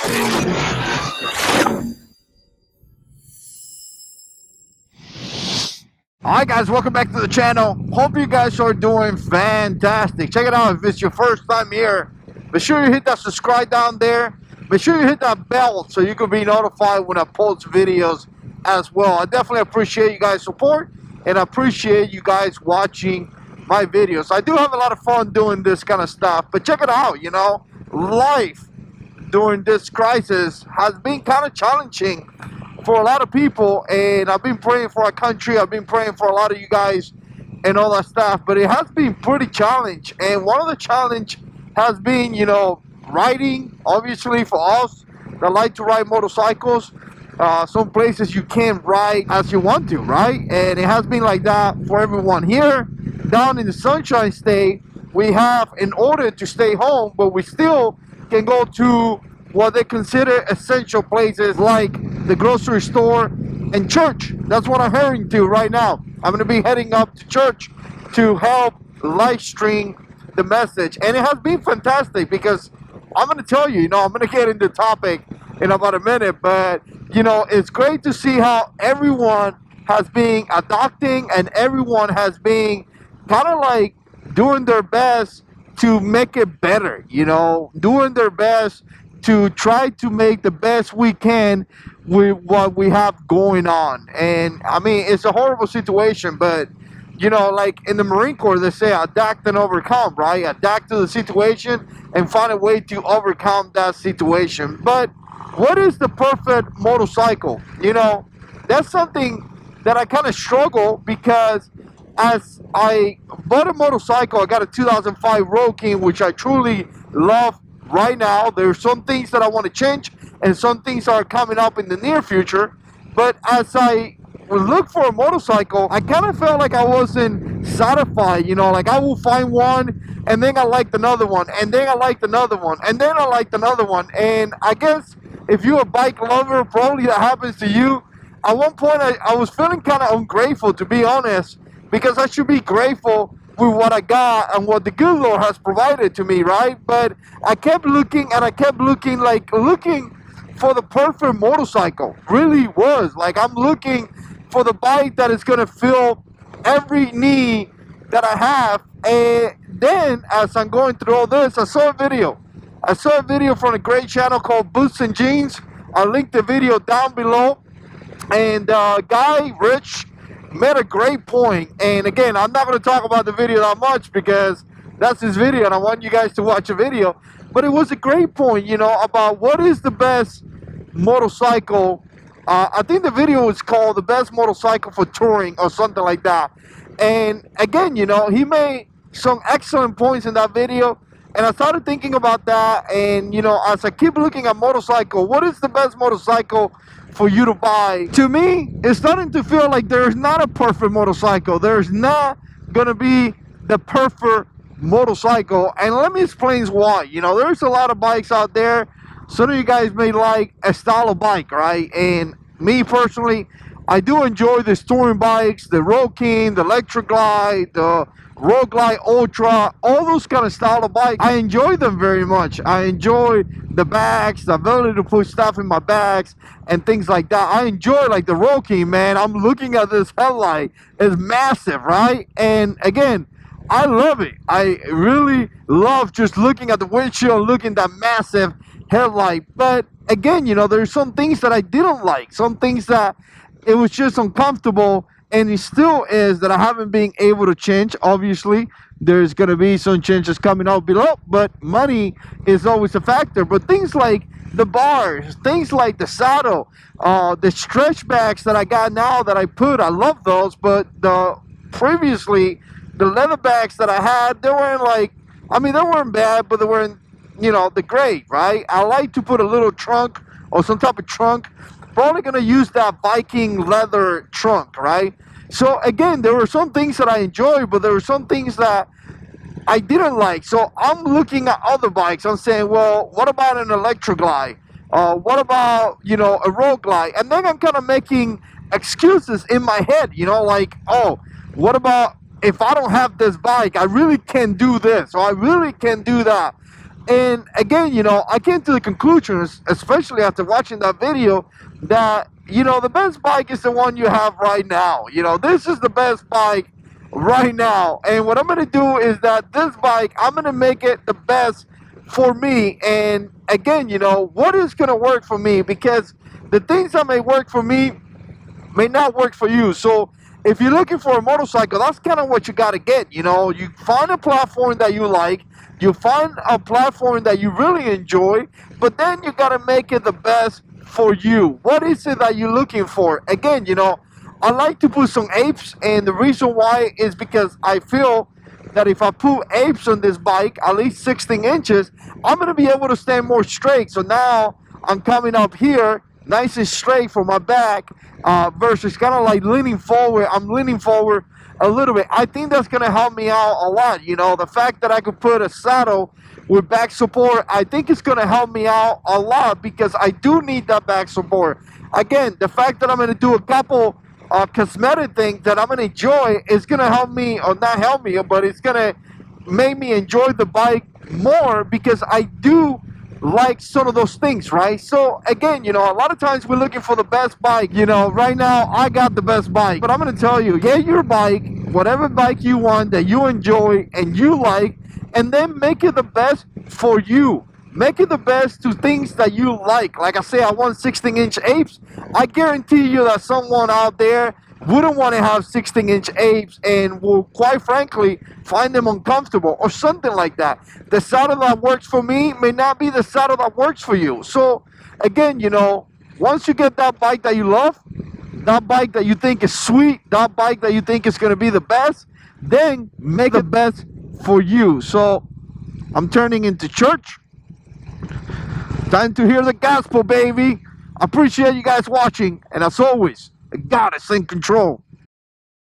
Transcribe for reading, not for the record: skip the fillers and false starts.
Alright guys, welcome back to the channel. Hope you guys are doing fantastic. Check it out, if it's your first time here, make sure you hit that subscribe down there. Make sure you hit that bell so you can be notified when I post videos as well. I definitely appreciate you guys' support and I appreciate you guys watching my videos. I do have a lot of fun doing this kind of stuff, but check it out, you know, life during this crisis has been kind of challenging for a lot of people, and I've been praying for our country. I've been praying for a lot of you guys and all that stuff, but it has been pretty challenging. And one of the challenge has been, you know, riding. Obviously for us that like to ride motorcycles, some places you can't ride as you want to, right? And it has been like that for everyone. Here down in the Sunshine State, we have an order to stay home, but we still can go to what they consider essential places like the grocery store and church. That's what I'm heading to right now. I'm going to be heading up to church to help live stream the message. And it has been fantastic because I'm going to tell you, you know, I'm going to get into the topic in about a minute, but, you know, it's great to see how everyone has been adopting and everyone has been kind of like doing their best to make it better, you know, doing their best to try to make the best we can with what we have going on. And I mean, it's a horrible situation, but you know, like in the Marine Corps, they say adapt and overcome, right? Adapt to the situation and find a way to overcome that situation. But what is the perfect motorcycle? You know, that's something that I kind of struggle, because as I bought a motorcycle, I got a 2005 Road King, which I truly love. Right now, there's some things that I want to change and some things are coming up in the near future. But as I would look for a motorcycle, I kind of felt like I wasn't satisfied, you know, like I will find one and then I liked another one and then I liked another one and then I liked another one. And I guess if you're a bike lover, probably that happens to you. At one point, I was feeling kind of ungrateful, to be honest, because I should be grateful with what I got and what the good Lord has provided to me, right? But I kept looking and I kept looking, like looking for the perfect motorcycle. Really was like, I'm looking for the bike that is going to fill every need that I have. And then as I'm going through all this, I saw a video from a great channel called Boots and Jeans. I'll link the video down below. And guy Rich made a great point. And again, I'm not going to talk about the video that much because that's his video and I want you guys to watch a video. But it was a great point, you know, about what is the best motorcycle. I think the video was called The Best Motorcycle for Touring or something like that. And again, you know, he made some excellent points in that video. And I started thinking about that. And, you know, as I keep looking at motorcycle, what is the best motorcycle for you to buy? To me, it's starting to feel like there's not a perfect motorcycle. There's not gonna be the perfect motorcycle, and let me explain why. You know, there's a lot of bikes out there. Some of you guys may like a style of bike, right? And me personally, I do enjoy the touring bikes, the Road King, the Electric Glide, the Road Glide Ultra, all those kind of style of bikes. I enjoy them very much. I enjoy the bags, the ability to put stuff in my bags and things like that. I enjoy like the Road King, man. I'm looking at this headlight. It's massive, right? And again, I love it. I really love just looking at the windshield, looking at that massive headlight. But again, you know, there's some things that I didn't like, some things that it was just uncomfortable, and it still is, that I haven't been able to change. Obviously, there's going to be some changes coming out below, but money is always a factor. But things like the bars, things like the saddle, the stretch bags that I got now that I put, I love those. But previously, the leather bags that I had, they weren't like, I mean, they weren't bad, but they weren't, you know, the great, right? I like to put a little trunk or some type of trunk. Probably going to use that Viking leather trunk, right? So again, there were some things that I enjoyed, but there were some things that I didn't like. So I'm looking at other bikes. I'm saying, well, what about an Electric Glide? What about, you know, a Road Glide? And then I'm kind of making excuses in my head, you know, like, oh, what about if I don't have this bike? I really can do this, or I really can do that. And again, I came to the conclusion, especially after watching that video, that, the best bike is the one you have right now. This is the best bike right now. And what I'm going to do is that this bike, I'm going to make it the best for me. And again, what is going to work for me? Because the things that may work for me may not work for you. So if you're looking for a motorcycle, that's kind of what you got to get. You find a platform that you like, you find a platform that you really enjoy, but then you got to make it the best for you. What is it that you're looking for? Again, I like to put some apes, and the reason why is because I feel that if I put apes on this bike, at least 16 inches, I'm going to be able to stand more straight. So now I'm coming up here nice and straight for my back, versus kind of like leaning forward. I'm leaning forward a little bit. I think that's going to help me out a lot. The fact that I could put a saddle with back support, I think it's going to help me out a lot, because I do need that back support. Again, the fact that I'm going to do a couple cosmetic things that I'm going to enjoy is going to help me, or not help me, but it's going to make me enjoy the bike more, because I do like some of those things, right? So again, a lot of times we're looking for the best bike. Right now I got the best bike, but I'm going to tell you, get your bike, whatever bike you want that you enjoy and you like, and then make it the best for you. Make it the best to things that you like. Like I say, I want 16-inch apes. I guarantee you that someone out there wouldn't want to have 16-inch apes and will, quite frankly, find them uncomfortable or something like that. The saddle that works for me may not be the saddle that works for you. So again, once you get that bike that you love, that bike that you think is sweet, that bike that you think is going to be the best, then make it the best for you. So I'm turning into church. Time to hear the gospel, baby. I appreciate you guys watching, and as always, God is in control.